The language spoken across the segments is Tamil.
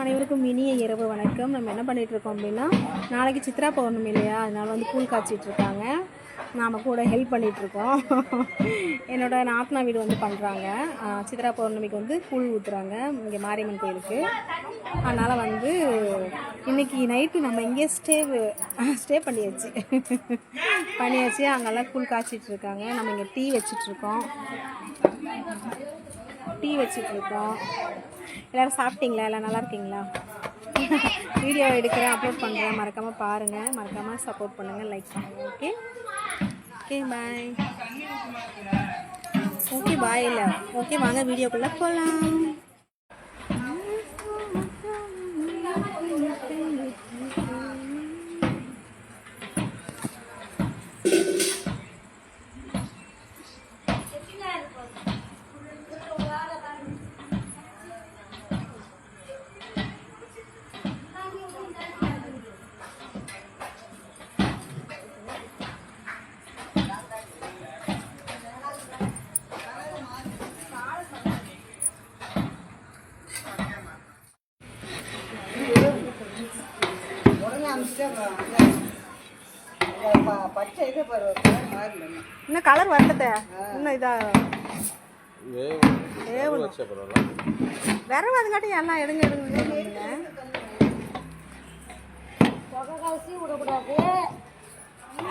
அனைவருக்கும் இனிய இரவு வணக்கம். நம்ம என்ன பண்ணிகிட்ருக்கோம் அப்படின்னா, நாளைக்கு சித்ரா பௌர்ணமி இல்லையா, அதனால் வந்து கூழ் காய்ச்சிட்ருக்காங்க. நாம் கூட ஹெல்ப் பண்ணிகிட்ருக்கோம். என்னோடய நாத்தனா வீடு வந்து பண்ணுறாங்க. சித்ரா பௌர்ணமிக்கு வந்து கூழ் ஊற்றுறாங்க இங்கே மாரியம்மன் கோயிலுக்கு. அதனால் வந்து இன்றைக்கி நைட்டு நம்ம இங்கே ஸ்டே பண்ணியாச்சு. அங்கெல்லாம் கூழ் காய்ச்சிட்ருக்காங்க. நம்ம இங்கே டீ வச்சிட்ருக்கோம். எல்லோரும் சாப்பிட்டீங்களா? எல்லாம் நல்லா இருக்கீங்களா? வீடியோ எடுக்கிறேன், அப்லோட் பண்ணுறேன். மறக்காமல் பாருங்கள், மறக்காமல் சப்போர்ட் பண்ணுங்கள், லைக் பண்ணுங்கள். Okay bye. பாய் இல்லை, வாங்க வீடியோக்குள்ளே போகலாம். இன்னும் கலர் வரல, இன்னும் விரவாதுங்காட்டி எல்லாம் எடுங்க புகை காசி விடக்கூடாது,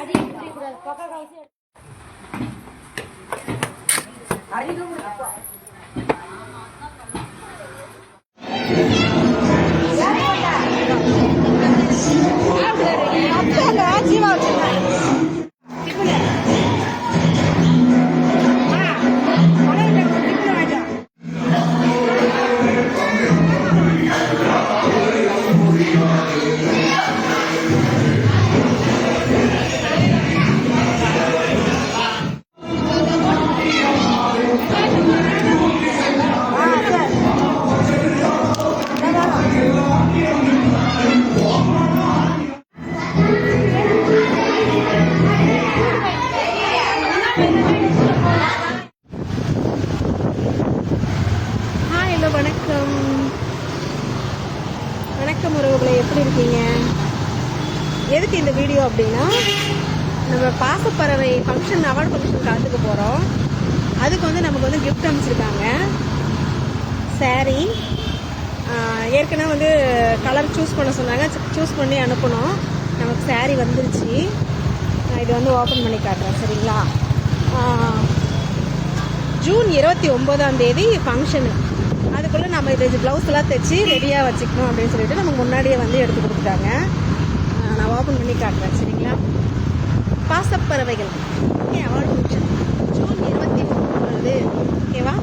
அதிக குடிக்கூடாது. புகை காசி வணக்கம் உறவுகளை, எப்படி இருக்கீங்க? எதுக்கு இந்த வீடியோ அப்படின்னா, நம்ம பாசப்பறவை ஃபங்க்ஷன், அவார்டு ஃபங்க்ஷன் கலந்துக்க போகிறோம். அதுக்கு வந்து நமக்கு வந்து கிஃப்ட் அனுப்பிச்சிருக்காங்க. சாரீ ஏற்கனவே வந்து கலர் சூஸ் பண்ண சொன்னாங்க, சூஸ் பண்ணி அனுப்பணும். நமக்கு சாரீ வந்துருச்சு. இது வந்து ஓப்பன் பண்ணி காட்டுறேன், சரிங்களா? June 29 function. அதுக்குள்ளே நம்ம இது ப்ளவுஸ்லாம் தைச்சி ரெடியாக வச்சுக்கணும் அப்படின்னு சொல்லிட்டு நமக்கு முன்னாடியே வந்து எடுத்து கொடுத்துட்டாங்க. நான் ஓப்பன் பண்ணி காட்டுறேன், சரிங்களா? பாசப்பறவைகள் அவார்டு ஃபங்க்ஷன் ஜூன் 29, ஓகேவா?